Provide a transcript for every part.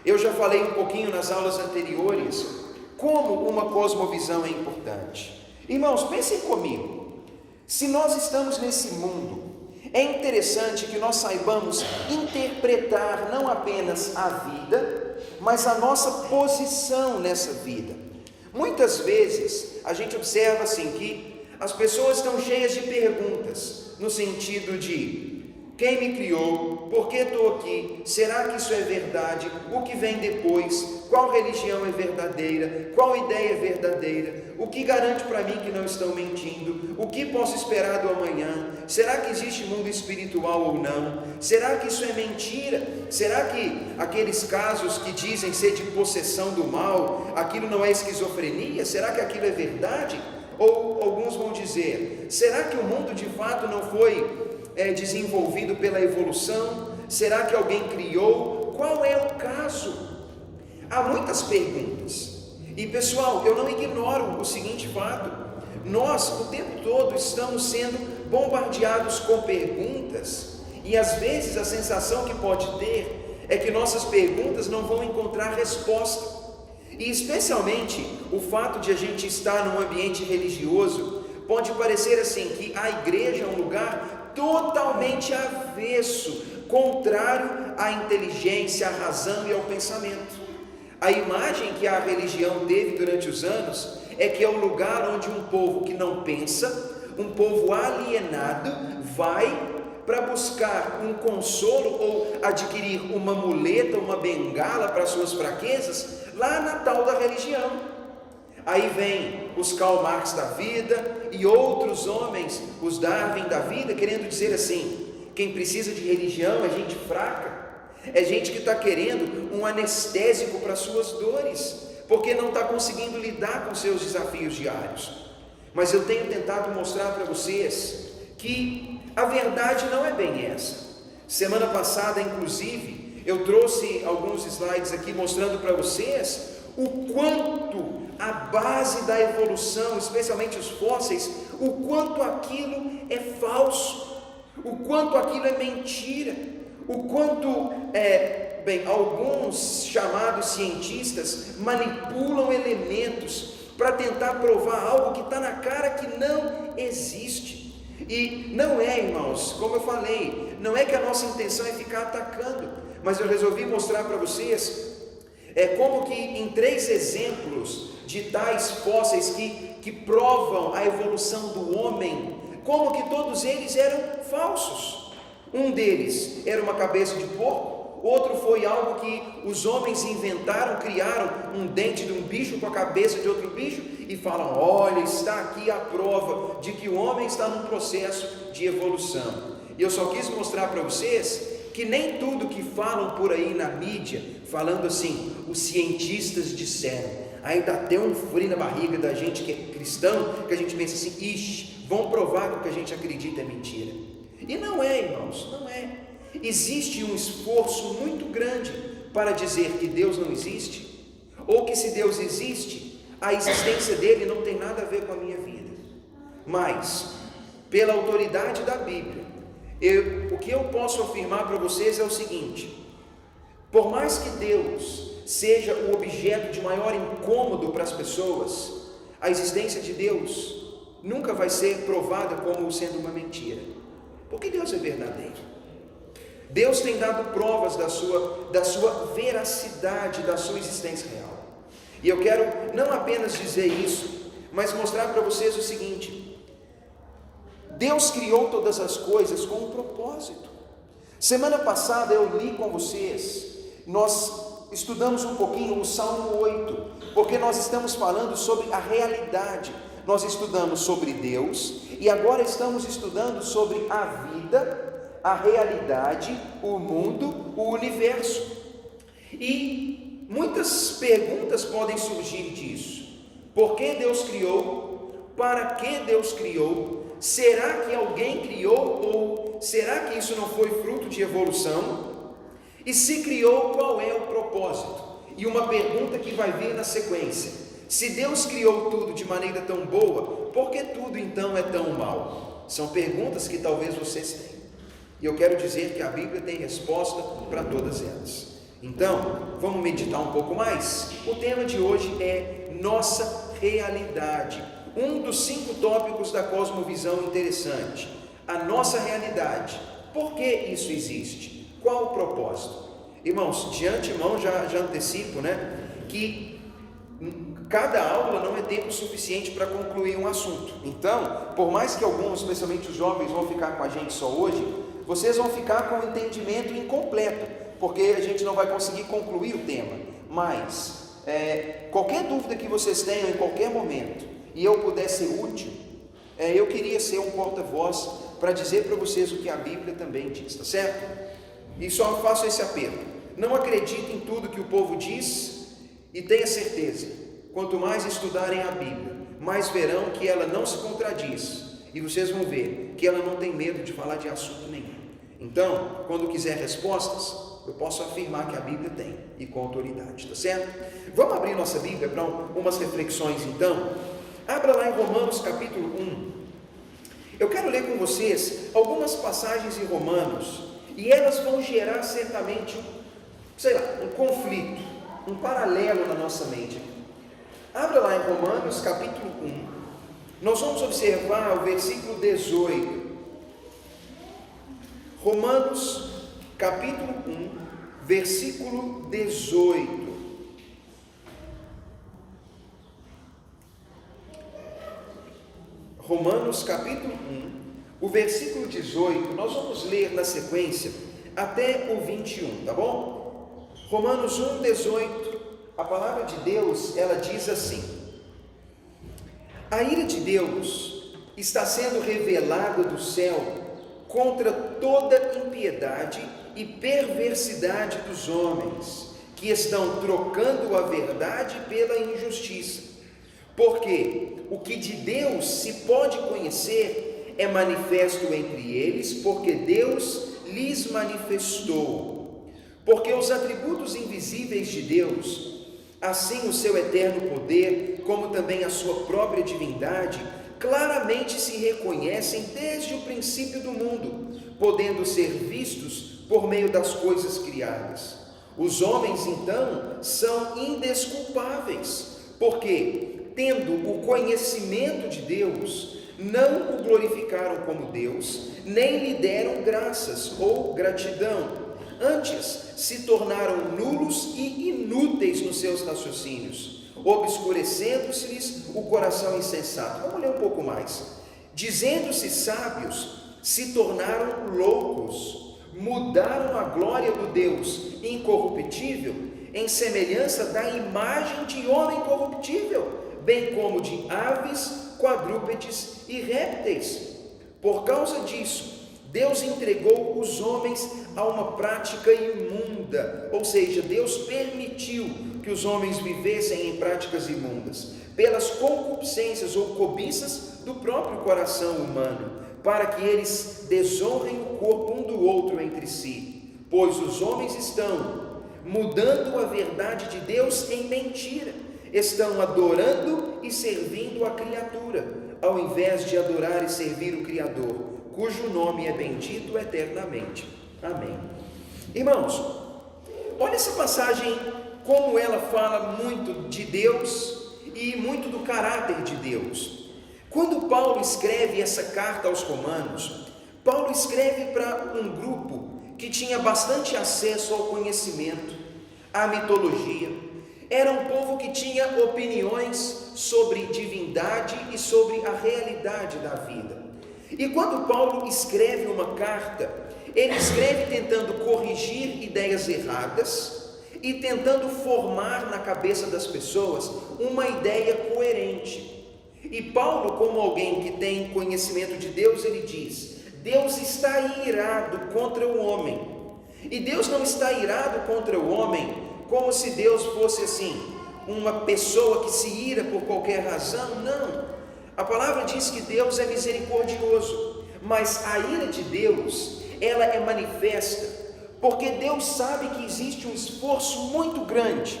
Eu já falei um pouquinho nas aulas anteriores como uma cosmovisão é importante. Irmãos, pensem comigo. Se nós estamos nesse mundo, é interessante que nós saibamos interpretar não apenas a vida, mas a nossa posição nessa vida. Muitas vezes a gente observa assim que as pessoas estão cheias de perguntas, no sentido de: quem me criou? Por que estou aqui? Será que isso é verdade? O que vem depois? Qual religião é verdadeira? Qual ideia é verdadeira? O que garante para mim que não estão mentindo? O que posso esperar do amanhã? Será que existe mundo espiritual ou não? Será que isso é mentira? Será que aqueles casos que dizem ser de possessão do mal, aquilo não é esquizofrenia? Será que aquilo é verdade? Ou alguns vão dizer: será que o mundo de fato não foi desenvolvido pela evolução? Será que alguém criou? Qual é o caso? Há muitas perguntas. E pessoal, eu não ignoro o seguinte fato: nós o tempo todo estamos sendo bombardeados com perguntas, e às vezes a sensação que pode ter é que nossas perguntas não vão encontrar resposta. E especialmente o fato de a gente estar num ambiente religioso pode parecer assim que a igreja é um lugar totalmente avesso, contrário à inteligência, à razão e ao pensamento. A imagem que a religião teve durante os anos é que é um lugar onde um povo que não pensa, um povo alienado, vai para buscar um consolo ou adquirir uma muleta, uma bengala para suas fraquezas, lá na tal da religião. Aí vem os Karl Marx da vida e outros homens, os Darwin da vida, querendo dizer assim: quem precisa de religião é gente fraca, é gente que está querendo um anestésico para suas dores, porque não está conseguindo lidar com seus desafios diários. Mas eu tenho tentado mostrar para vocês que a verdade não é bem essa. Semana passada, inclusive, eu trouxe alguns slides aqui mostrando para vocês o quanto a base da evolução, especialmente os fósseis, o quanto aquilo é falso, o quanto aquilo é mentira, o quanto alguns chamados cientistas manipulam elementos para tentar provar algo que está na cara que não existe. E não é, irmãos, como eu falei, não é que a nossa intenção é ficar atacando, mas eu resolvi mostrar para vocês como que em 3 exemplos de tais fósseis que provam a evolução do homem, como que todos eles eram falsos. Um deles era uma cabeça de porco, outro foi algo que os homens inventaram, criaram um dente de um bicho com a cabeça de outro bicho e falam: olha, está aqui a prova de que o homem está num processo de evolução. E eu só quis mostrar para vocês que nem tudo que falam por aí na mídia, falando assim, os cientistas disseram, aí dá até um frio na barriga da gente que é cristão, que a gente pensa assim: ixi, vão provar que o que a gente acredita é mentira. E não é, irmãos, não é. Existe um esforço muito grande para dizer que Deus não existe, ou que se Deus existe, a existência dele não tem nada a ver com a minha vida. Mas, pela autoridade da Bíblia, o que eu posso afirmar para vocês é o seguinte: por mais que Deus seja o objeto de maior incômodo para as pessoas, a existência de Deus nunca vai ser provada como sendo uma mentira, porque Deus é verdadeiro. Deus tem dado provas da sua veracidade, da sua existência real. E eu quero não apenas dizer isso, mas mostrar para vocês o seguinte: Deus criou todas as coisas com um propósito. Semana passada eu li com vocês, nós estudamos um pouquinho o Salmo 8, porque nós estamos falando sobre a realidade. Nós estudamos sobre Deus e agora estamos estudando sobre a vida, a realidade, o mundo, o universo. E muitas perguntas podem surgir disso. Por que Deus criou? Para que Deus criou? Será que alguém criou? Ou será que isso não foi fruto de evolução? E se criou, qual é o propósito? E uma pergunta que vai vir na sequência: se Deus criou tudo de maneira tão boa, por que tudo então é tão mal? São perguntas que talvez vocês tenham. E eu quero dizer que a Bíblia tem resposta para todas elas. Então, vamos meditar um pouco mais? O tema de hoje é nossa realidade. Um dos 5 tópicos da cosmovisão interessante. A nossa realidade. Por que isso existe? Qual o propósito? Irmãos, de antemão já antecipo, que cada aula não é tempo suficiente para concluir um assunto. Então, por mais que alguns, especialmente os jovens, vão ficar com a gente só hoje, vocês vão ficar com o entendimento incompleto, porque a gente não vai conseguir concluir o tema. Mas, qualquer dúvida que vocês tenham em qualquer momento, e eu puder ser útil, eu queria ser um porta-voz para dizer para vocês o que a Bíblia também diz, tá certo? E só faço esse apelo: não acredite em tudo que o povo diz e tenha certeza, quanto mais estudarem a Bíblia, mais verão que ela não se contradiz, e vocês vão ver que ela não tem medo de falar de assunto nenhum. Então, quando quiser respostas, eu posso afirmar que a Bíblia tem, e com autoridade, tá certo? Vamos abrir nossa Bíblia para umas reflexões então. Abra lá em Romanos capítulo 1. Eu quero ler com vocês algumas passagens em Romanos, e elas vão gerar certamente, um conflito, um paralelo na nossa mente. Abra lá em Romanos capítulo 1, nós vamos observar o versículo 18. Romanos capítulo 1, versículo 18. Romanos capítulo 1, o versículo 18, nós vamos ler na sequência até o 21, tá bom? Romanos 1, 18, a palavra de Deus, ela diz assim: a ira de Deus está sendo revelada do céu contra toda impiedade e perversidade dos homens, que estão trocando a verdade pela injustiça. Porque o que de Deus se pode conhecer é manifesto entre eles, porque Deus lhes manifestou. Porque os atributos invisíveis de Deus, assim o seu eterno poder, como também a sua própria divindade, claramente se reconhecem desde o princípio do mundo, podendo ser vistos por meio das coisas criadas. Os homens, então, são indesculpáveis, porque, tendo o conhecimento de Deus, não o glorificaram como Deus, nem lhe deram graças ou gratidão. Antes, se tornaram nulos e inúteis nos seus raciocínios, obscurecendo-se-lhes o coração insensato. Vamos ler um pouco mais. Dizendo-se sábios, se tornaram loucos, mudaram a glória do Deus incorruptível em semelhança da imagem de homem corruptível, bem como de aves, quadrúpedes e répteis. Por causa disso, Deus entregou os homens a uma prática imunda, ou seja, Deus permitiu que os homens vivessem em práticas imundas, pelas concupiscências ou cobiças do próprio coração humano, para que eles desonrem o corpo um do outro entre si, pois os homens estão mudando a verdade de Deus em mentira, estão adorando e servindo a criatura, ao invés de adorar e servir o Criador, cujo nome é bendito eternamente. Amém. Irmãos, olha essa passagem, como ela fala muito de Deus e muito do caráter de Deus. Quando Paulo escreve essa carta aos Romanos, Paulo escreve para um grupo que tinha bastante acesso ao conhecimento, à mitologia. Era um povo que tinha opiniões sobre divindade e sobre a realidade da vida. E quando Paulo escreve uma carta, ele escreve tentando corrigir ideias erradas e tentando formar na cabeça das pessoas uma ideia coerente. E Paulo, como alguém que tem conhecimento de Deus, ele diz: Deus está irado contra o homem. E Deus não está irado contra o homem como se Deus fosse assim, uma pessoa que se ira por qualquer razão. Não. A palavra diz que Deus é misericordioso, mas a ira de Deus, ela é manifesta, porque Deus sabe que existe um esforço muito grande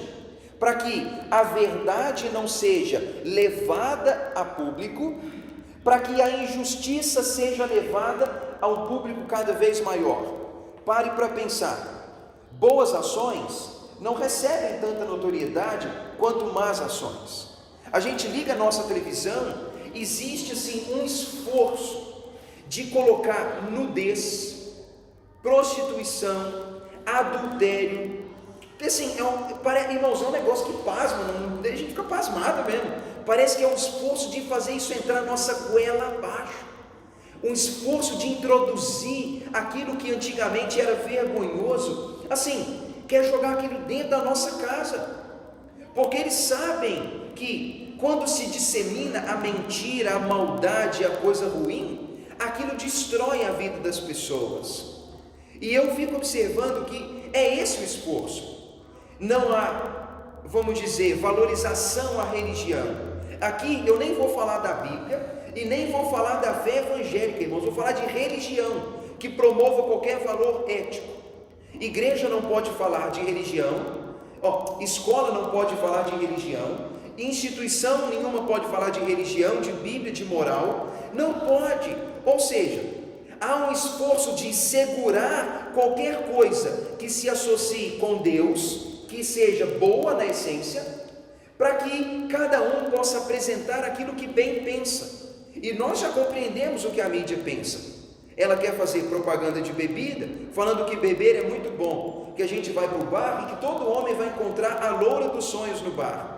para que a verdade não seja levada a público, para que a injustiça seja levada a um público cada vez maior. Pare para pensar. Boas ações não recebem tanta notoriedade quanto más ações. A gente liga a nossa televisão, existe assim um esforço de colocar nudez, prostituição, adultério. Assim, irmãos, é um negócio que pasma, a gente fica pasmado mesmo. Parece que é um esforço de fazer isso entrar nossa goela abaixo. Um esforço de introduzir aquilo que antigamente era vergonhoso. Assim, quer jogar aquilo dentro da nossa casa. Porque eles sabem que quando se dissemina a mentira, a maldade, a coisa ruim, aquilo destrói a vida das pessoas. E eu fico observando que é esse o esforço. Não há, vamos dizer, valorização à religião. Aqui eu nem vou falar da Bíblia e nem vou falar da fé evangélica, irmãos. Vou falar de religião que promova qualquer valor ético. Igreja não pode falar de religião. Escola não pode falar de religião, instituição nenhuma pode falar de religião, de Bíblia, de moral, não pode. Ou seja, há um esforço de segurar qualquer coisa que se associe com Deus, que seja boa na essência, para que cada um possa apresentar aquilo que bem pensa. E nós já compreendemos o que a mídia pensa. Ela quer fazer propaganda de bebida, falando que beber é muito bom, que a gente vai para o bar e que todo homem vai encontrar a loura dos sonhos no bar.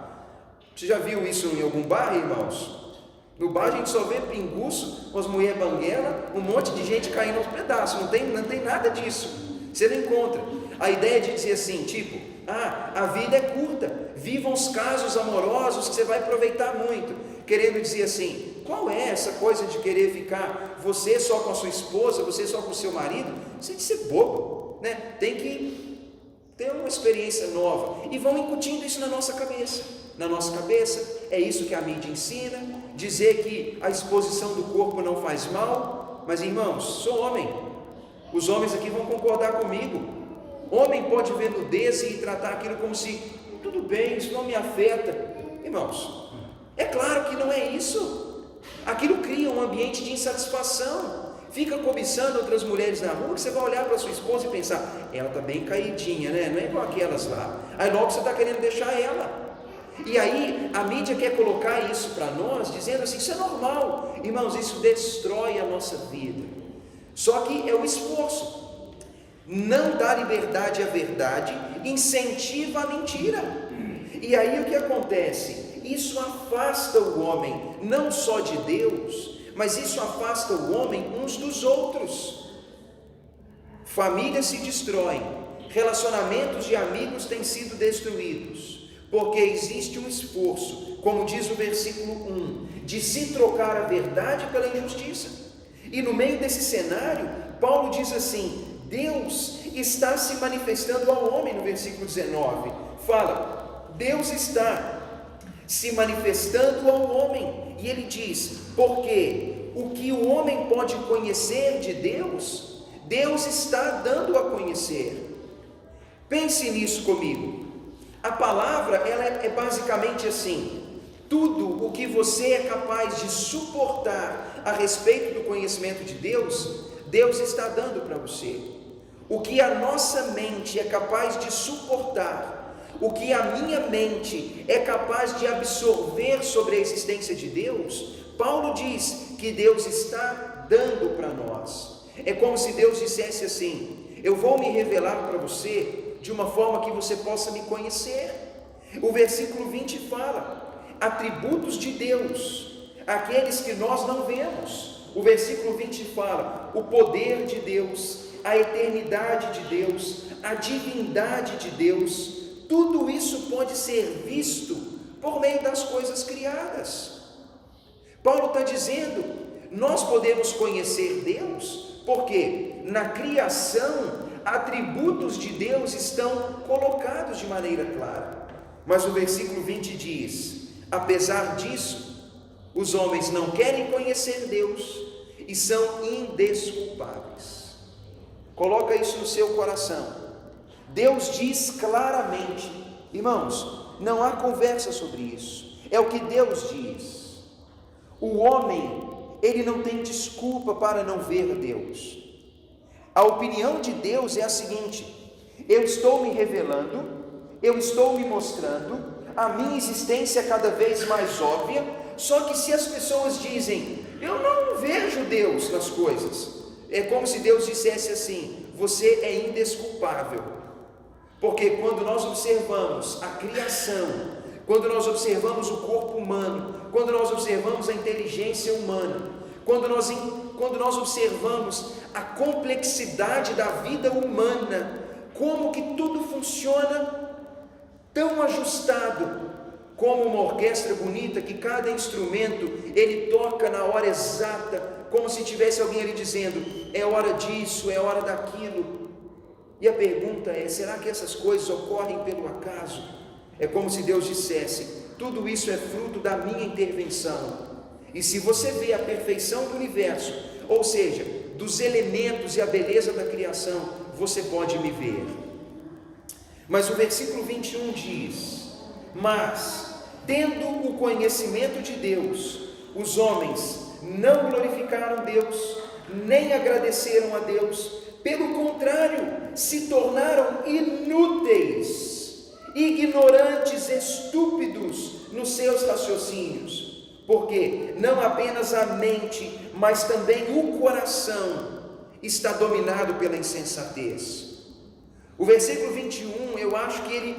Você já viu isso em algum bar, irmãos? No bar a gente só vê pinguço, umas mulheres banguela, um monte de gente caindo aos pedaços, não tem nada disso. Você não encontra. A ideia de dizer assim, tipo, a vida é curta, vivam os casos amorosos que você vai aproveitar muito. Querendo dizer assim, qual é essa coisa de querer ficar você só com a sua esposa, você só com o seu marido? Você tem que ser bobo, né? Tem que ter uma experiência nova. E vão incutindo isso na nossa cabeça. Na nossa cabeça, é isso que a mídia ensina, dizer que a exposição do corpo não faz mal. Mas irmãos, sou homem, os homens aqui vão concordar comigo. Homem pode ver nudez e tratar aquilo como se, tudo bem, isso não me afeta. Irmãos, é claro que não é isso. Aquilo cria um ambiente de insatisfação. Fica cobiçando outras mulheres na rua, que você vai olhar para sua esposa e pensar, ela está bem caidinha, né? Não é igual aquelas lá. Aí logo você está querendo deixar ela. E aí a mídia quer colocar isso para nós, dizendo assim, isso é normal. Irmãos, isso destrói a nossa vida. Só que é o esforço. Não dá liberdade à verdade, incentiva a mentira. E aí o que acontece? Isso afasta o homem, não só de Deus, mas isso afasta o homem uns dos outros. Famílias se destroem, relacionamentos de amigos têm sido destruídos, porque existe um esforço, como diz o versículo 1, de se trocar a verdade pela injustiça. E no meio desse cenário, Paulo diz assim, Deus está se manifestando ao homem, no versículo 19, fala, Deus está se manifestando ao homem, e ele diz, porque o que o homem pode conhecer de Deus, Deus está dando a conhecer. Pense nisso comigo. A palavra, ela é basicamente assim, tudo o que você é capaz de suportar a respeito do conhecimento de Deus, Deus está dando para você. O que a nossa mente é capaz de suportar, o que a minha mente é capaz de absorver sobre a existência de Deus, Paulo diz que Deus está dando para nós. É como se Deus dissesse assim, eu vou me revelar para você de uma forma que você possa me conhecer. O versículo 20 fala, atributos de Deus, aqueles que nós não vemos. O versículo 20 fala, o poder de Deus, a eternidade de Deus, a divindade de Deus, tudo isso pode ser visto por meio das coisas criadas. Paulo está dizendo, nós podemos conhecer Deus, porque na criação, atributos de Deus estão colocados de maneira clara. Mas o versículo 20 diz, apesar disso, os homens não querem conhecer Deus e são indesculpáveis. Coloca isso no seu coração. Deus diz claramente, irmãos, não há conversa sobre isso, é o que Deus diz. O homem, ele não tem desculpa para não ver Deus. A opinião de Deus é a seguinte, eu estou me revelando, eu estou me mostrando, a minha existência é cada vez mais óbvia. Só que se as pessoas dizem, eu não vejo Deus nas coisas, é como se Deus dissesse assim, você é indesculpável. Porque quando nós observamos a criação, quando nós observamos o corpo humano, quando nós observamos a inteligência humana, quando nós observamos a complexidade da vida humana, como que tudo funciona tão ajustado, como uma orquestra bonita, que cada instrumento ele toca na hora exata, como se tivesse alguém ali dizendo, é hora disso, é hora daquilo. E a pergunta é, será que essas coisas ocorrem pelo acaso? É como se Deus dissesse, tudo isso é fruto da minha intervenção. E se você vê a perfeição do universo, ou seja, dos elementos e a beleza da criação, você pode me ver. Mas o versículo 21 diz, mas, tendo o conhecimento de Deus, os homens não glorificaram Deus, nem agradeceram a Deus, pelo contrário, se tornaram inúteis, ignorantes, estúpidos nos seus raciocínios, porque não apenas a mente, mas também o coração está dominado pela insensatez. O versículo 21, eu acho que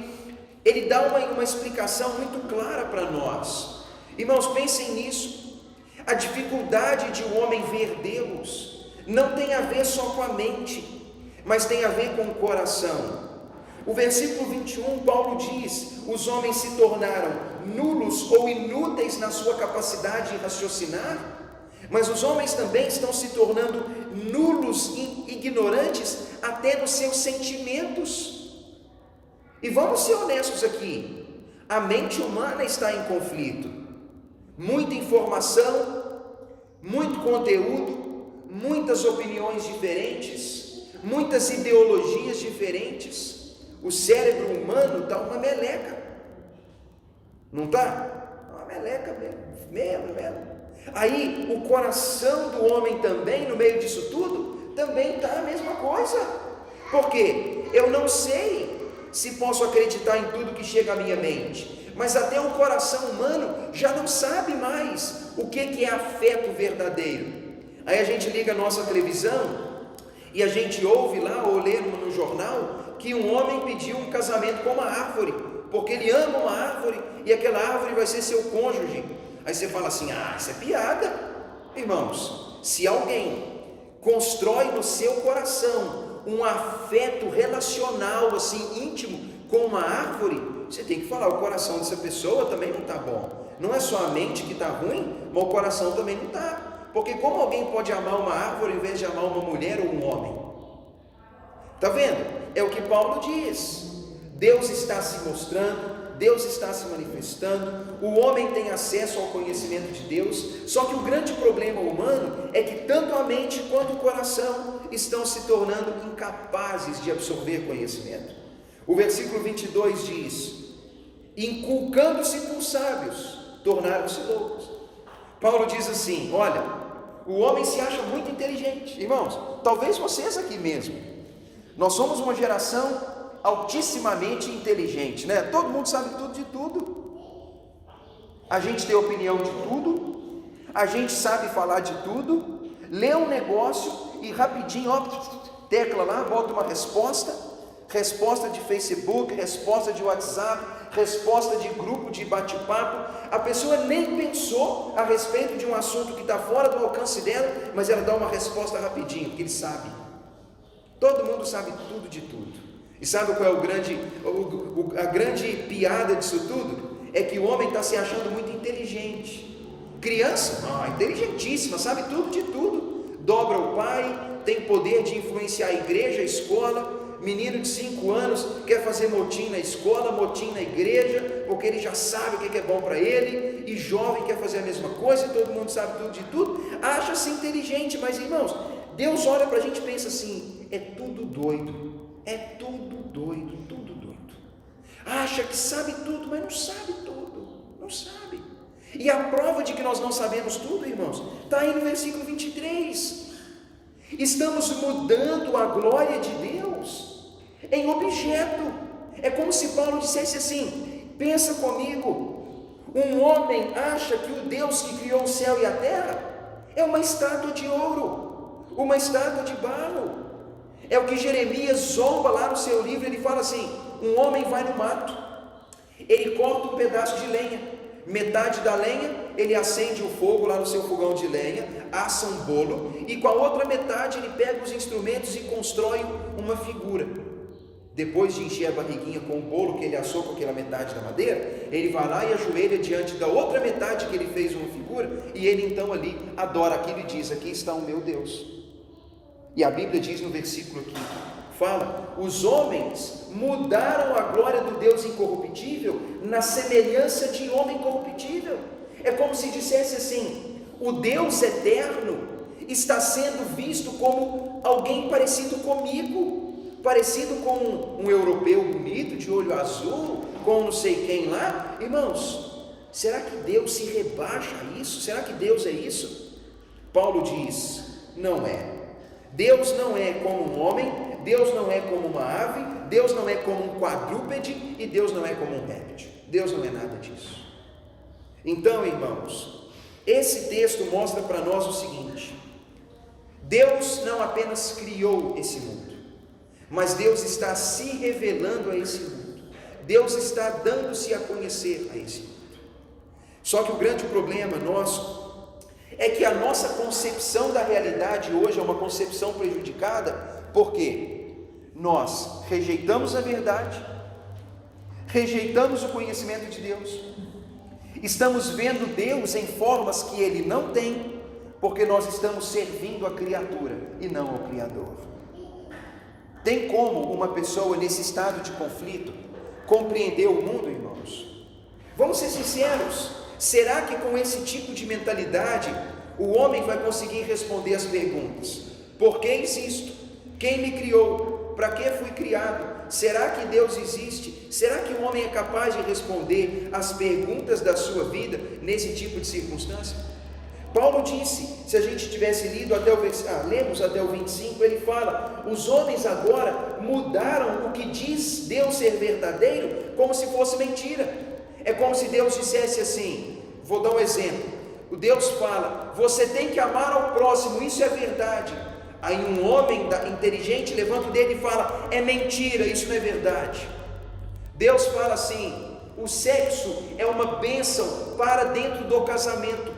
ele dá uma explicação muito clara para nós. Irmãos, pensem nisso. A dificuldade de um homem ver Deus não tem a ver só com a mente, mas tem a ver com o coração. O versículo 21, Paulo diz, os homens se tornaram nulos ou inúteis na sua capacidade de raciocinar, mas os homens também estão se tornando nulos e ignorantes até nos seus sentimentos. E vamos ser honestos aqui, a mente humana está em conflito, muita informação, muito conteúdo, muitas opiniões diferentes, muitas ideologias diferentes. O cérebro humano está uma meleca, não está? Uma meleca mesmo. Aí o coração do homem também, no meio disso tudo, também está a mesma coisa. Porque eu não sei se posso acreditar em tudo que chega à minha mente, mas até o coração humano já não sabe mais o que é afeto verdadeiro. Aí a gente liga a nossa televisão e a gente ouve lá ou lê no jornal que um homem pediu um casamento com uma árvore, porque ele ama uma árvore e aquela árvore vai ser seu cônjuge. Aí você fala assim, isso é piada. Irmãos, se alguém constrói no seu coração um afeto relacional assim íntimo com uma árvore, você tem que falar, o coração dessa pessoa também não está bom. Não é só a mente que está ruim, mas o coração também não está. Porque como alguém pode amar uma árvore em vez de amar uma mulher ou um homem? Está vendo? É o que Paulo diz. Deus está se mostrando, Deus está se manifestando, o homem tem acesso ao conhecimento de Deus, só que o grande problema humano é que tanto a mente quanto o coração estão se tornando incapazes de absorver conhecimento. O versículo 22 diz, inculcando-se por sábios, tornaram-se loucos. Paulo diz assim, olha, o homem se acha muito inteligente. Irmãos, talvez vocês aqui mesmo, nós somos uma geração altissimamente inteligente, né? Todo mundo sabe tudo de tudo, a gente tem opinião de tudo, a gente sabe falar de tudo, lê um negócio e rapidinho, tecla lá, bota uma resposta de Facebook, resposta de WhatsApp, resposta de grupo de bate-papo. A pessoa nem pensou a respeito de um assunto que está fora do alcance dela, mas ela dá uma resposta rapidinho, porque ele sabe. Todo mundo sabe tudo de tudo. E sabe qual é a grande piada disso tudo? É que o homem está se achando muito inteligente. Criança, inteligentíssima, sabe tudo de tudo. Dobra o pai, tem poder de influenciar a igreja, a escola. Menino de 5 anos quer fazer motim na escola, motim na igreja, porque ele já sabe o que é bom para ele. E jovem quer fazer a mesma coisa, e todo mundo sabe tudo de tudo. Acha-se inteligente, mas irmãos, Deus olha para a gente e pensa assim, é tudo doido. Acha que sabe tudo, mas não sabe tudo, não sabe. E a prova de que nós não sabemos tudo, irmãos, está aí no versículo 23. Estamos mudando a glória de Deus. em objeto. É como se Paulo dissesse assim: pensa comigo, um homem acha que o Deus que criou o céu e a terra é uma estátua de ouro, uma estátua de barro. É o que Jeremias zomba lá no seu livro. Ele fala assim: um homem vai no mato, ele corta um pedaço de lenha, metade da lenha ele acende o fogo lá no seu fogão de lenha, assa um bolo, e com a outra metade ele pega os instrumentos e constrói uma figura. Depois de encher a barriguinha com o bolo que ele assou com aquela metade da madeira, ele vai lá e ajoelha diante da outra metade que ele fez uma figura, e ele então ali adora aquilo e diz: aqui está o meu Deus. E a Bíblia diz no versículo aqui, fala: os homens mudaram a glória do Deus incorruptível na semelhança de homem corruptível. É como se dissesse assim: o Deus eterno está sendo visto como alguém parecido comigo, parecido com um europeu bonito, de olho azul, com não sei quem lá. Irmãos, será que Deus se rebaixa a isso? Será que Deus é isso? Paulo diz: não é. Deus não é como um homem, Deus não é como uma ave, Deus não é como um quadrúpede e Deus não é como um réptil. Deus não é nada disso. Então, irmãos, esse texto mostra para nós o seguinte: Deus não apenas criou esse mundo, mas Deus está se revelando a esse mundo. Deus está dando-se a conhecer a esse mundo. Só que o grande problema nosso é que a nossa concepção da realidade hoje é uma concepção prejudicada, porque nós rejeitamos a verdade, rejeitamos o conhecimento de Deus, estamos vendo Deus em formas que Ele não tem, porque nós estamos servindo a criatura e não ao Criador. Tem como uma pessoa nesse estado de conflito compreender o mundo, irmãos? Vamos ser sinceros. Será que com esse tipo de mentalidade o homem vai conseguir responder as perguntas: por que existo? Quem me criou? Para que fui criado? Será que Deus existe? Será que o homem é capaz de responder as perguntas da sua vida nesse tipo de circunstância? Paulo disse, se a gente tivesse lido até lemos até o 25, ele fala: os homens agora mudaram o que diz Deus ser verdadeiro como se fosse mentira. É como se Deus dissesse assim, vou dar um exemplo. O Deus fala: você tem que amar ao próximo, isso é verdade. Aí um homem inteligente levanta o dedo e fala: é mentira, isso não é verdade. Deus fala assim: o sexo é uma bênção para dentro do casamento.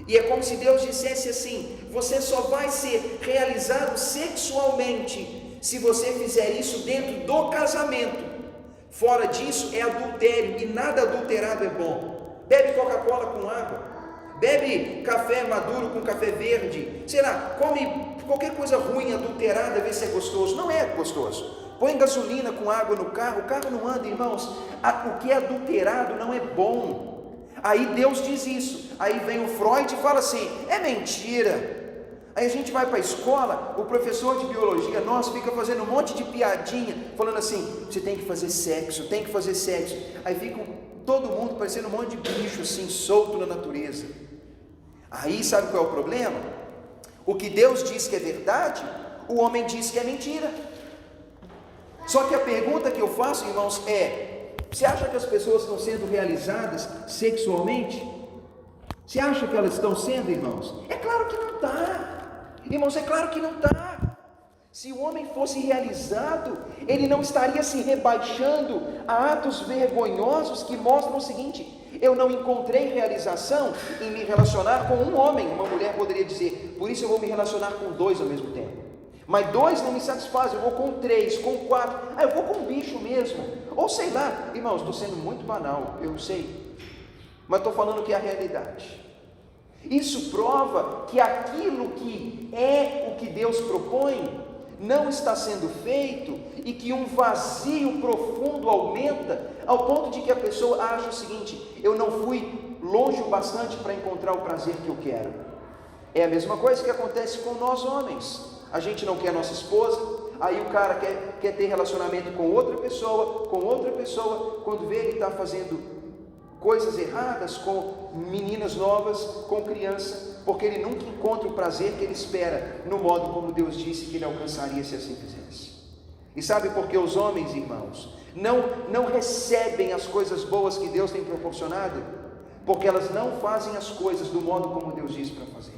E é como se Deus dissesse assim: você só vai ser realizado sexualmente se você fizer isso dentro do casamento. Fora disso é adultério, e nada adulterado é bom. Bebe Coca-Cola com água, bebe café maduro com café verde, sei lá, come qualquer coisa ruim adulterada, vê se é gostoso. Não é gostoso. Põe gasolina com água no carro, o carro não anda, irmãos. O que é adulterado não é bom. Aí Deus diz isso. Aí vem o Freud e fala assim: é mentira. Aí a gente vai para a escola, o professor de biologia nosso fica fazendo um monte de piadinha, falando assim: você tem que fazer sexo, tem que fazer sexo. Aí fica todo mundo parecendo um monte de bicho assim, solto na natureza. Aí sabe qual é o problema? O que Deus diz que é verdade, o homem diz que é mentira. Só que a pergunta que eu faço, irmãos, é: você acha que as pessoas estão sendo realizadas sexualmente? Você acha que elas estão sendo, irmãos? É claro que não está. Irmãos, é claro que não está. Se o homem fosse realizado, ele não estaria se rebaixando a atos vergonhosos que mostram o seguinte: eu não encontrei realização em me relacionar com um homem. Uma mulher poderia dizer: por isso eu vou me relacionar com 2 ao mesmo tempo. Mas 2 não me satisfaz, eu vou com 3, com 4, eu vou com um bicho mesmo. Ou sei lá, irmãos, estou sendo muito banal, eu sei, mas estou falando que é a realidade. Isso prova que aquilo que é o que Deus propõe não está sendo feito, e que um vazio profundo aumenta ao ponto de que a pessoa acha o seguinte: eu não fui longe o bastante para encontrar o prazer que eu quero. É a mesma coisa que acontece com nós homens. A gente não quer nossa esposa, aí o cara quer ter relacionamento com outra pessoa, quando vê ele está fazendo coisas erradas com meninas novas, com criança, porque ele nunca encontra o prazer que ele espera no modo como Deus disse que ele alcançaria se assim fizesse. E sabe por que os homens, irmãos, não recebem as coisas boas que Deus tem proporcionado? Porque elas não fazem as coisas do modo como Deus diz para fazer.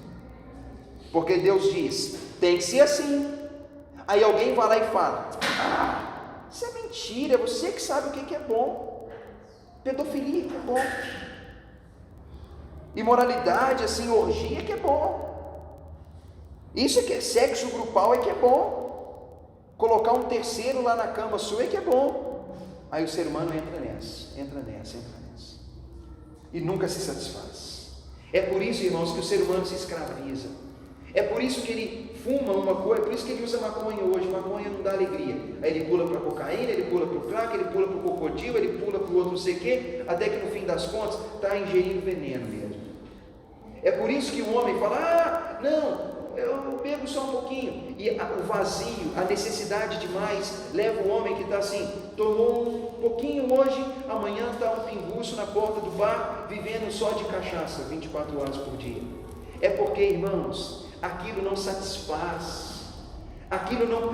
Porque Deus diz, tem que ser assim. Aí alguém vai lá e fala, isso é mentira, você que sabe o que é bom. Pedofilia que é bom. Imoralidade, assim, orgia que é bom. Isso é que é sexo grupal, é que é bom. Colocar um terceiro lá na cama sua é que é bom. Aí o ser humano entra nessa. E nunca se satisfaz. É por isso, irmãos, que o ser humano se escraviza. É por isso que ele fuma uma coisa, é por isso que ele usa maconha hoje. Maconha não dá alegria. Aí ele pula para a cocaína, ele pula para o crack, ele pula para o crocodilo, ele pula para o outro não sei o quê, até que no fim das contas está ingerindo veneno mesmo. É por isso que o homem fala, não, eu bebo só um pouquinho. E o vazio, a necessidade demais, leva o homem que está assim, tomou um pouquinho hoje, amanhã está um pinguço na porta do bar, vivendo só de cachaça, 24 horas por dia. É porque, irmãos, aquilo não satisfaz, aquilo não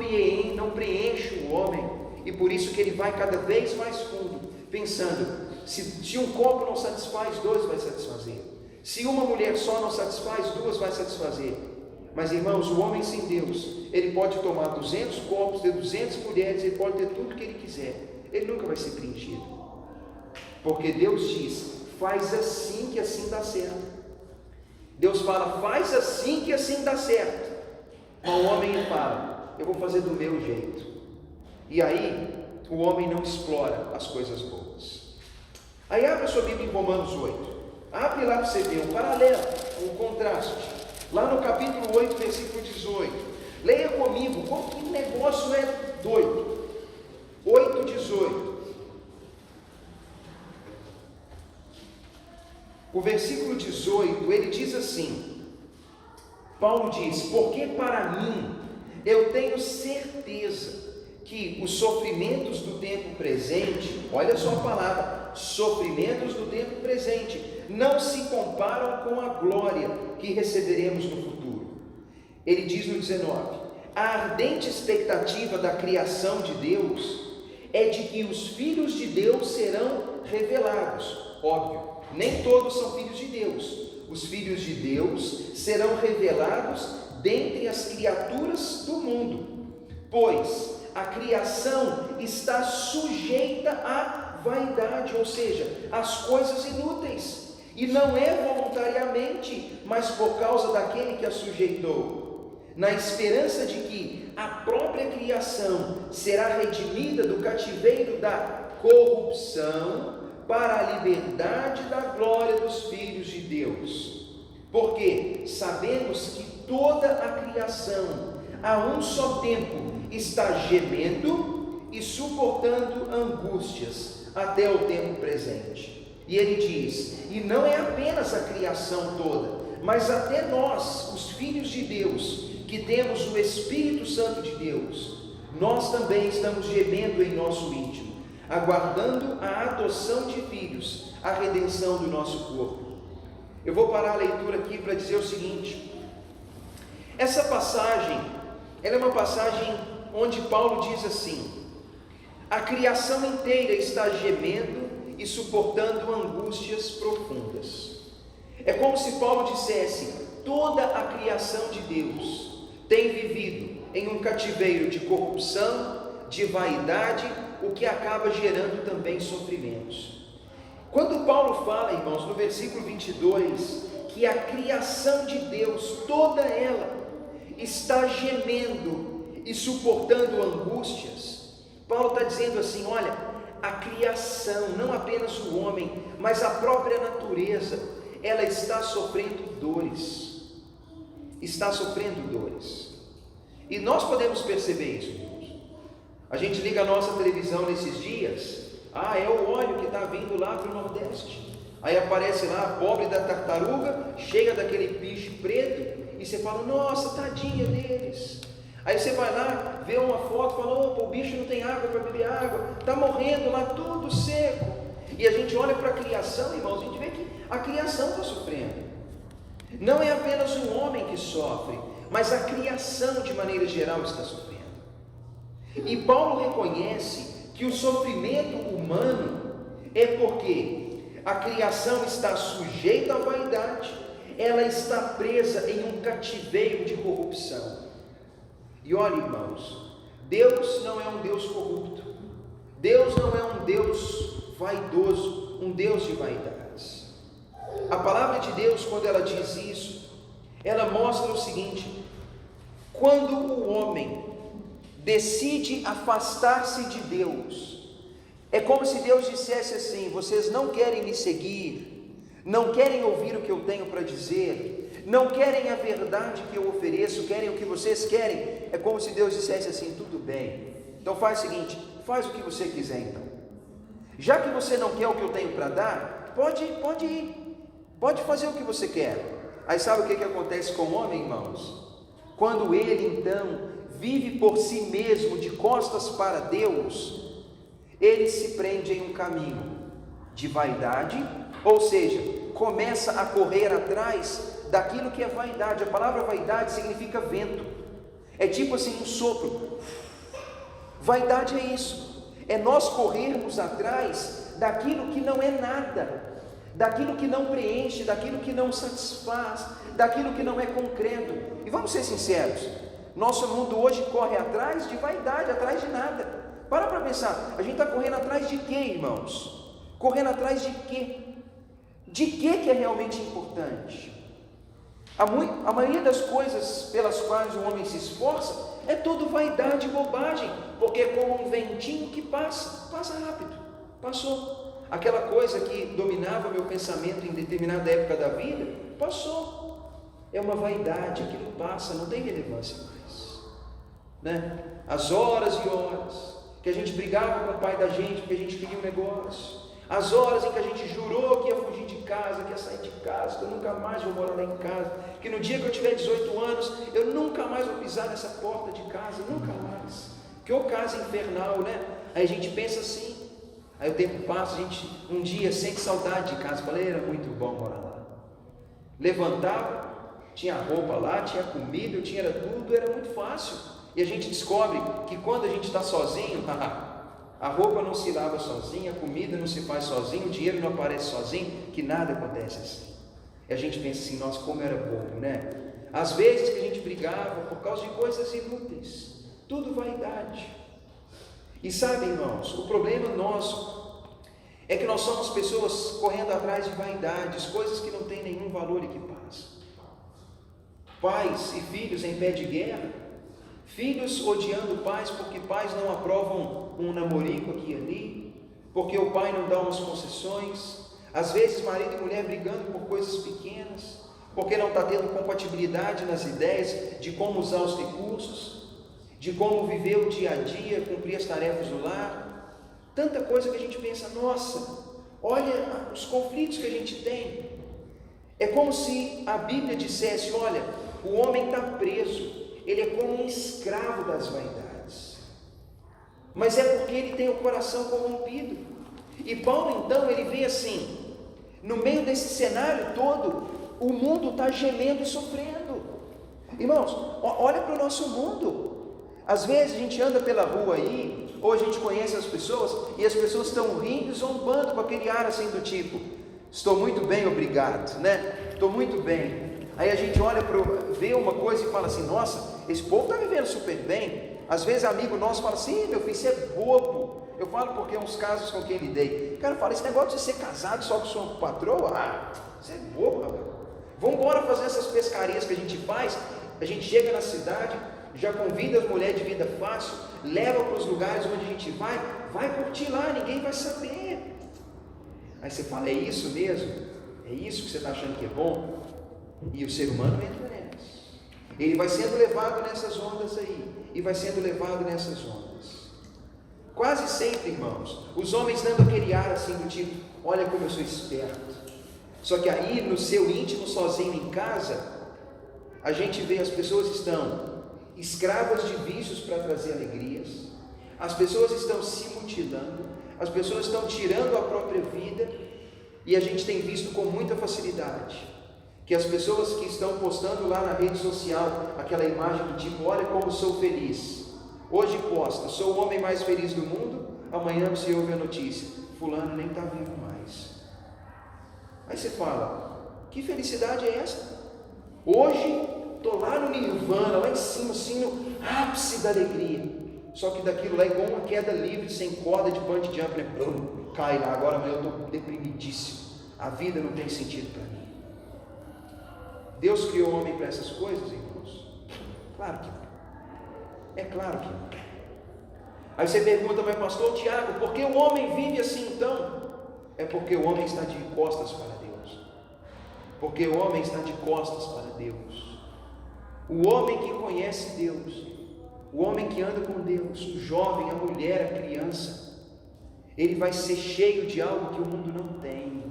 preenche o homem, e por isso que ele vai cada vez mais fundo, pensando, se um copo não satisfaz, 2 vai satisfazer. Se uma mulher só não satisfaz, 2 vai satisfazer. Mas, irmãos, o homem sem Deus, ele pode tomar 200 copos, ter 200 mulheres, ele pode ter tudo que ele quiser, ele nunca vai ser preenchido. Porque Deus diz, faz assim que assim dá certo. Deus fala, faz assim que assim dá certo. Mas o homem fala, eu vou fazer do meu jeito. E aí, o homem não explora as coisas boas. Aí abre a sua Bíblia em Romanos 8. Abre lá para você ver um paralelo, um contraste. Lá no capítulo 8, versículo 18. Leia comigo, como que o negócio é doido. 8, 18. O versículo 18, ele diz assim, Paulo diz, porque para mim, eu tenho certeza que os sofrimentos do tempo presente, olha só a palavra, sofrimentos do tempo presente, não se comparam com a glória que receberemos no futuro. Ele diz no 19, a ardente expectativa da criação de Deus é de que os filhos de Deus serão revelados. Óbvio, nem todos são filhos de Deus. Os filhos de Deus serão revelados dentre as criaturas do mundo, pois a criação está sujeita à vaidade, ou seja, às coisas inúteis, e não é voluntariamente, mas por causa daquele que a sujeitou, na esperança de que a própria criação será redimida do cativeiro da corrupção para a liberdade da glória dos filhos de Deus. Porque sabemos que toda a criação, a um só tempo, está gemendo e suportando angústias até o tempo presente. E ele diz, e não é apenas a criação toda, mas até nós, os filhos de Deus, que temos o Espírito Santo de Deus, nós também estamos gemendo em nosso íntimo, aguardando a adoção de filhos, a redenção do nosso corpo. Eu vou parar a leitura aqui para dizer o seguinte, essa passagem, ela é uma passagem onde Paulo diz assim, a criação inteira está gemendo e suportando angústias profundas. É como se Paulo dissesse, toda a criação de Deus tem vivido em um cativeiro de corrupção, de vaidade, o que acaba gerando também sofrimentos. Quando Paulo fala, irmãos, no versículo 22, que a criação de Deus, toda ela, está gemendo e suportando angústias, Paulo está dizendo assim, olha, a criação, não apenas o homem, mas a própria natureza, ela está sofrendo dores, e nós podemos perceber isso, irmãos. A gente liga a nossa televisão nesses dias, é o óleo que está vindo lá para o Nordeste, aí aparece lá a pobre da tartaruga, chega daquele bicho preto, e você fala, nossa, tadinha deles. Aí você vai lá, vê uma foto, fala, opa, o bicho não tem água para beber água, está morrendo lá, tudo seco. E a gente olha para a criação, irmãos, a gente vê que a criação está sofrendo. Não é apenas o homem que sofre, mas a criação de maneira geral está sofrendo. E Paulo reconhece que o sofrimento humano é porque a criação está sujeita à vaidade, ela está presa em um cativeiro de corrupção. E olha, irmãos, Deus não é um Deus corrupto, Deus não é um Deus vaidoso, um Deus de vaidades. A palavra de Deus, quando ela diz isso, ela mostra o seguinte: quando o homem decide afastar-se de Deus, é como se Deus dissesse assim: vocês não querem me seguir, não querem ouvir o que eu tenho para dizer, não querem a verdade que eu ofereço, querem o que vocês querem. É como se Deus dissesse assim: tudo bem, então faz o seguinte, faz o que você quiser então. Já que você não quer o que eu tenho para dar, pode ir, pode fazer o que você quer. Aí sabe o que acontece com o homem, irmãos? Quando ele então vive por si mesmo, de costas para Deus, ele se prende em um caminho de vaidade, ou seja, começa a correr atrás daquilo que é vaidade. A palavra vaidade significa vento, é tipo assim um sopro. Vaidade é isso, é nós corrermos atrás daquilo que não é nada, daquilo que não preenche, daquilo que não satisfaz, daquilo que não é concreto. E vamos ser sinceros, nosso mundo hoje corre atrás de vaidade, atrás de nada. Para pensar, a gente está correndo atrás de quê, irmãos? Correndo atrás de quê? De quê que é realmente importante? A maioria das coisas pelas quais o homem se esforça é tudo vaidade e bobagem, porque é como um ventinho que passa rápido, passou. Aquela coisa que dominava meu pensamento em determinada época da vida, passou. É uma vaidade, aquilo passa, não tem relevância mais, né? As horas e horas que a gente brigava com o pai da gente porque a gente queria um negócio, as horas em que a gente jurou que ia fugir de casa, que ia sair de casa, que eu nunca mais vou morar lá em casa, que no dia que eu tiver 18 anos, eu nunca mais vou pisar nessa porta de casa, nunca mais, que ô casa infernal, né? Aí a gente pensa assim, aí o tempo passa, a gente um dia sente saudade de casa, fala, era muito bom morar lá, levantava, tinha roupa lá, tinha comida, eu tinha tudo, era muito fácil. E a gente descobre que quando a gente está sozinho, a roupa não se lava sozinha, a comida não se faz sozinho, o dinheiro não aparece sozinho, que nada acontece assim. E a gente pensa assim, nossa, como era bom, né? Às vezes que a gente brigava por causa de coisas inúteis, tudo vaidade. E sabe, irmãos, o problema nosso é que nós somos pessoas correndo atrás de vaidades, coisas que não têm nenhum valor e que passam. Pais e filhos em pé de guerra, filhos odiando pais porque pais não aprovam um namorico aqui e ali, porque o pai não dá umas concessões, às vezes marido e mulher brigando por coisas pequenas, porque não está tendo compatibilidade nas ideias de como usar os recursos, de como viver o dia a dia, cumprir as tarefas do lar, tanta coisa que a gente pensa, nossa, olha os conflitos que a gente tem. É como se a Bíblia dissesse, olha, o homem está preso, ele é como um escravo das vaidades, mas é porque ele tem o coração corrompido. E Paulo então, ele vê assim, no meio desse cenário todo, o mundo está gemendo e sofrendo. Irmãos, olha para o nosso mundo, às vezes a gente anda pela rua aí, ou a gente conhece as pessoas, e as pessoas estão rindo e zombando com aquele ar assim do tipo, estou muito bem, obrigado, né? Estou muito bem. Aí a gente olha vê uma coisa e fala assim, nossa, esse povo está vivendo super bem. Às vezes amigo nosso fala assim, meu filho, você é bobo. Eu falo porque uns casos com quem lidei. O cara fala, esse negócio de ser casado só com sua patroa, você é bobo, rapaz. Vamos embora fazer essas pescarias que a gente faz. A gente chega na cidade, já convida as mulheres de vida fácil, leva para os lugares onde a gente vai curtir lá, ninguém vai saber. Aí você fala, é isso mesmo? É isso que você está achando que é bom? E o ser humano entra nessa. Ele vai sendo levado nessas ondas aí, e vai sendo levado nessas ondas. Quase sempre, irmãos, os homens dando aquele ar assim do tipo, olha como eu sou esperto. Só que aí no seu íntimo, sozinho em casa, a gente vê as pessoas estão escravas de vícios para trazer alegrias, as pessoas estão se mutilando, as pessoas estão tirando a própria vida, e a gente tem visto com muita facilidade que as pessoas que estão postando lá na rede social aquela imagem do tipo, olha como sou feliz, Hoje posta, sou o homem mais feliz do mundo, amanhã você ouve a notícia, fulano nem está vivo mais. Aí você fala, que felicidade é essa? Hoje estou lá no nirvana, lá em cima, assim, no ápice da alegria. Só que daquilo lá é igual uma queda livre, sem corda de bungee jump, né? Blum, cai lá, agora amanhã eu estou deprimidíssimo. A vida não tem sentido para mim. Deus criou o homem para essas coisas, irmãos? Claro que não. É claro que não. Aí você pergunta, mas pastor Tiago, por que o homem vive assim então? É porque o homem está de costas para Deus. Porque o homem está de costas para Deus. O homem que conhece Deus, o homem que anda com Deus, o jovem, a mulher, a criança, ele vai ser cheio de algo que o mundo não tem.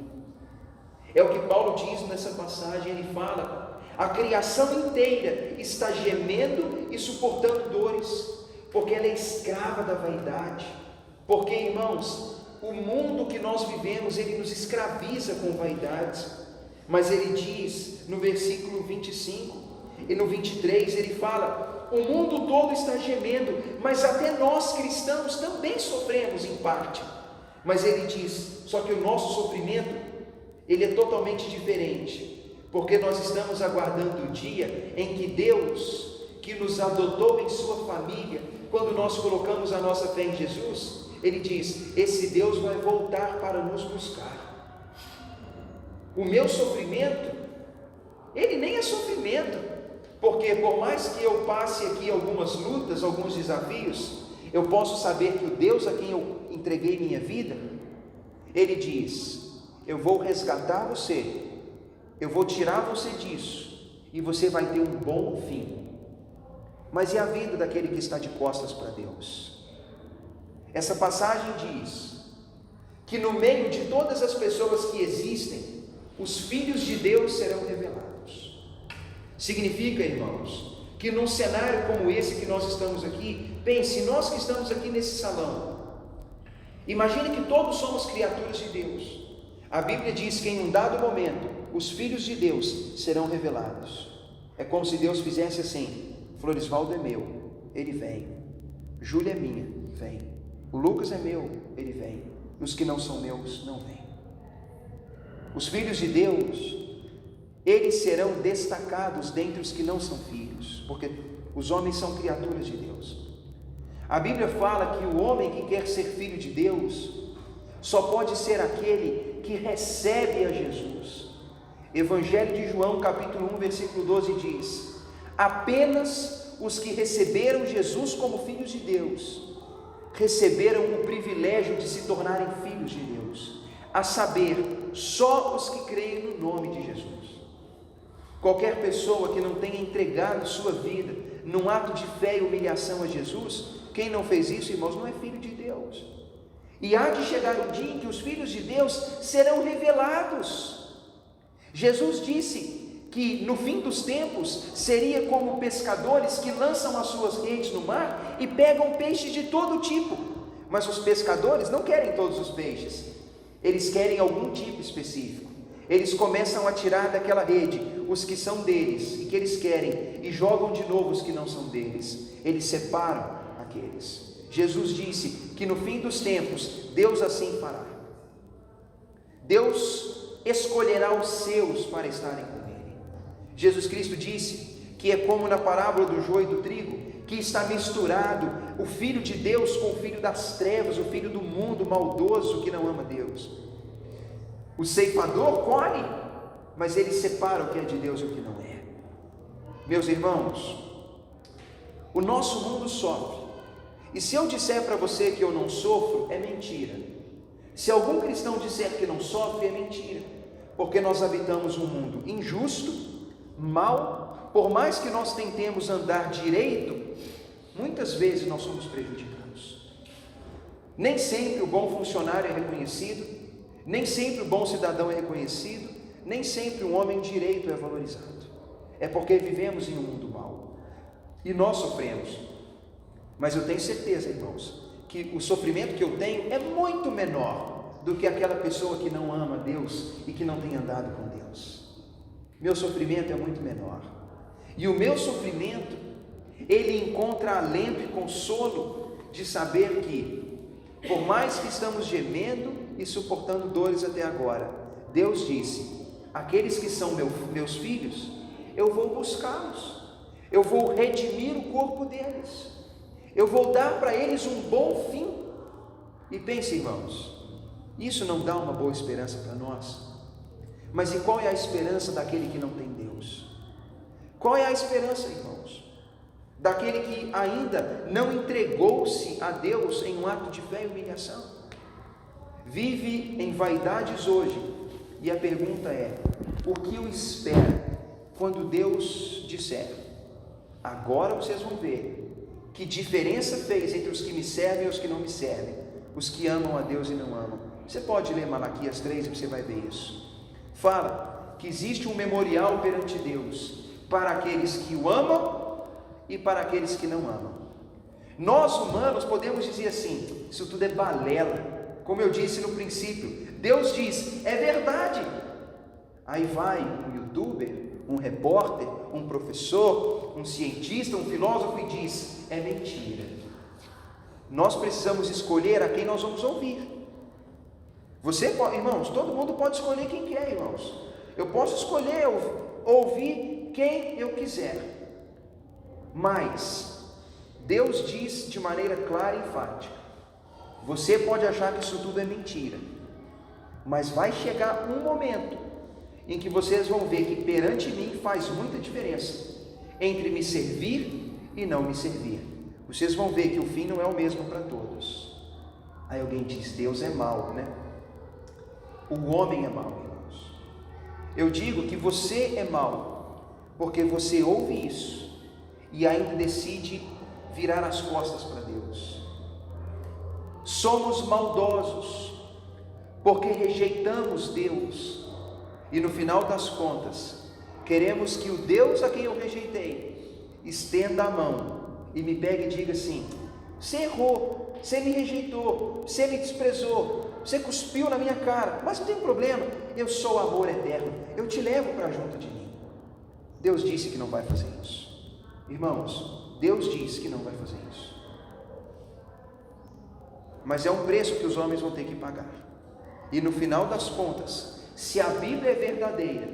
É o que Paulo diz nessa passagem, ele fala, a criação inteira está gemendo e suportando dores, porque ela é escrava da vaidade. Porque, irmãos, o mundo que nós vivemos, ele nos escraviza com vaidades. Mas ele diz no versículo 25 e no 23, ele fala, o mundo todo está gemendo, mas até nós cristãos também sofremos em parte. Mas ele diz, só que o nosso sofrimento, ele é totalmente diferente, porque nós estamos aguardando o dia em que Deus, que nos adotou em sua família, quando nós colocamos a nossa fé em Jesus, ele diz, esse Deus vai voltar para nos buscar. O meu sofrimento, ele nem é sofrimento, porque por mais que eu passe aqui algumas lutas, alguns desafios, eu posso saber que o Deus a quem eu entreguei minha vida, ele diz, eu vou resgatar você, eu vou tirar você disso, e você vai ter um bom fim. Mas e a vida daquele que está de costas para Deus? Essa passagem diz que no meio de todas as pessoas que existem, os filhos de Deus serão revelados. Significa, irmãos, que num cenário como esse que nós estamos aqui, pense, nós que estamos aqui nesse salão, imagine que todos somos criaturas de Deus. A Bíblia diz que em um dado momento, os filhos de Deus serão revelados. É como se Deus fizesse assim, Floresvaldo é meu, ele vem. Júlia é minha, vem. O Lucas é meu, ele vem. Os que não são meus, não vêm. Os filhos de Deus, eles serão destacados dentre os que não são filhos, porque os homens são criaturas de Deus. A Bíblia fala que o homem que quer ser filho de Deus, só pode ser aquele que recebe a Jesus. Evangelho de João, capítulo 1, versículo 12 diz, apenas os que receberam Jesus como filhos de Deus, receberam o privilégio de se tornarem filhos de Deus, a saber, só os que creem no nome de Jesus. Qualquer pessoa que não tenha entregado sua vida num ato de fé e humilhação a Jesus, quem não fez isso, irmãos, não é filho de Deus. E há de chegar o dia em que os filhos de Deus serão revelados. Jesus disse que no fim dos tempos seria como pescadores que lançam as suas redes no mar e pegam peixes de todo tipo. Mas os pescadores não querem todos os peixes, eles querem algum tipo específico. Eles começam a tirar daquela rede os que são deles e que eles querem e jogam de novo os que não são deles. Eles separam aqueles. Jesus disse que no fim dos tempos Deus assim fará. Deus escolherá os seus para estarem com Ele. Jesus Cristo disse que é como na parábola do joio e do trigo, que está misturado o Filho de Deus com o filho das trevas, o filho do mundo maldoso que não ama Deus. O ceifador colhe, mas ele separa o que é de Deus e o que não é. Meus irmãos, o nosso mundo sofre. E se eu disser para você que eu não sofro, é mentira. Se algum cristão disser que não sofre, é mentira. Porque nós habitamos um mundo injusto, mau. Por mais que nós tentemos andar direito, muitas vezes nós somos prejudicados. Nem sempre o bom funcionário é reconhecido, nem sempre o bom cidadão é reconhecido, nem sempre um homem direito é valorizado. É porque vivemos em um mundo mau. E nós sofremos. Mas eu tenho certeza, irmãos, que o sofrimento que eu tenho é muito menor do que aquela pessoa que não ama Deus e que não tem andado com Deus. Meu sofrimento é muito menor. E o meu sofrimento, ele encontra alento e consolo de saber que, por mais que estamos gemendo e suportando dores até agora, Deus disse: aqueles que são meus filhos, eu vou buscá-los, eu vou redimir o corpo deles, eu vou dar para eles um bom fim. E pense, irmãos, isso não dá uma boa esperança para nós? Mas e qual é a esperança daquele que não tem Deus? Qual é a esperança, irmãos, daquele que ainda não entregou-se a Deus em um ato de fé e humilhação? Vive em vaidades hoje, e a pergunta é: o que o espera quando Deus disser: agora vocês vão ver que diferença fez entre os que me servem e os que não me servem, os que amam a Deus e não amam? Você pode ler Malaquias 3 e você vai ver isso. Fala que existe um memorial perante Deus para aqueles que o amam e para aqueles que não amam. Nós humanos podemos dizer assim: isso tudo é balela, como eu disse no princípio. Deus diz: é verdade. Aí vai um youtuber, um repórter, um professor, um cientista, um filósofo e diz: é mentira. Nós precisamos escolher a quem nós vamos ouvir. Você pode, irmãos, todo mundo pode escolher quem quer, irmãos. Eu posso escolher ouvir quem eu quiser, mas Deus diz de maneira clara e enfática: você pode achar que isso tudo é mentira, mas vai chegar um momento em que vocês vão ver que perante mim faz muita diferença entre me servir e não me servir. Vocês vão ver que o fim não é o mesmo para todos. Aí alguém diz: Deus é mau, né? O homem é mau, irmãos. Eu digo que você é mau porque você ouve isso e ainda decide virar as costas para Deus. Somos maldosos porque rejeitamos Deus e no final das contas queremos que o Deus a quem eu rejeitei estenda a mão e me pegue e diga assim: você errou, você me rejeitou, você me desprezou, você cuspiu na minha cara, mas não tem problema, eu sou o amor eterno, eu te levo para junto de mim. Deus disse que não vai fazer isso. Irmãos, Deus disse que não vai fazer isso. Mas é um preço que os homens vão ter que pagar. E no final das contas, se a Bíblia é verdadeira,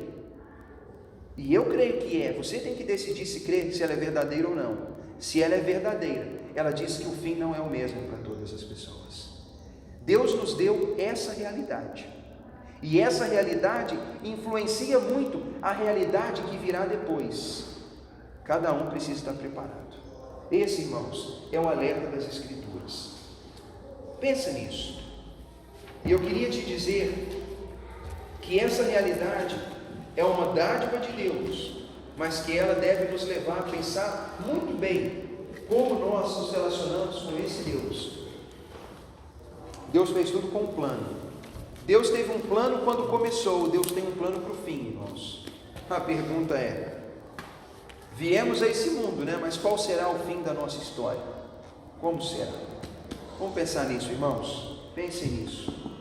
e eu creio que é, você tem que decidir se crer se ela é verdadeira ou não. Se ela é verdadeira, ela diz que o fim não é o mesmo para todas as pessoas. Deus nos deu essa realidade, e essa realidade influencia muito a realidade que virá depois. Cada um precisa estar preparado. Esse, irmãos, é o alerta das Escrituras. Pensa nisso. E eu queria te dizer que essa realidade é uma dádiva de Deus, mas que ela deve nos levar a pensar muito bem como nós nos relacionamos com esse Deus. Deus fez tudo com um plano. Deus teve um plano quando começou, Deus tem um plano para o fim, irmãos. A pergunta é: viemos a esse mundo, né? Mas qual será o fim da nossa história? Como será? Vamos pensar nisso, irmãos. Pensem nisso.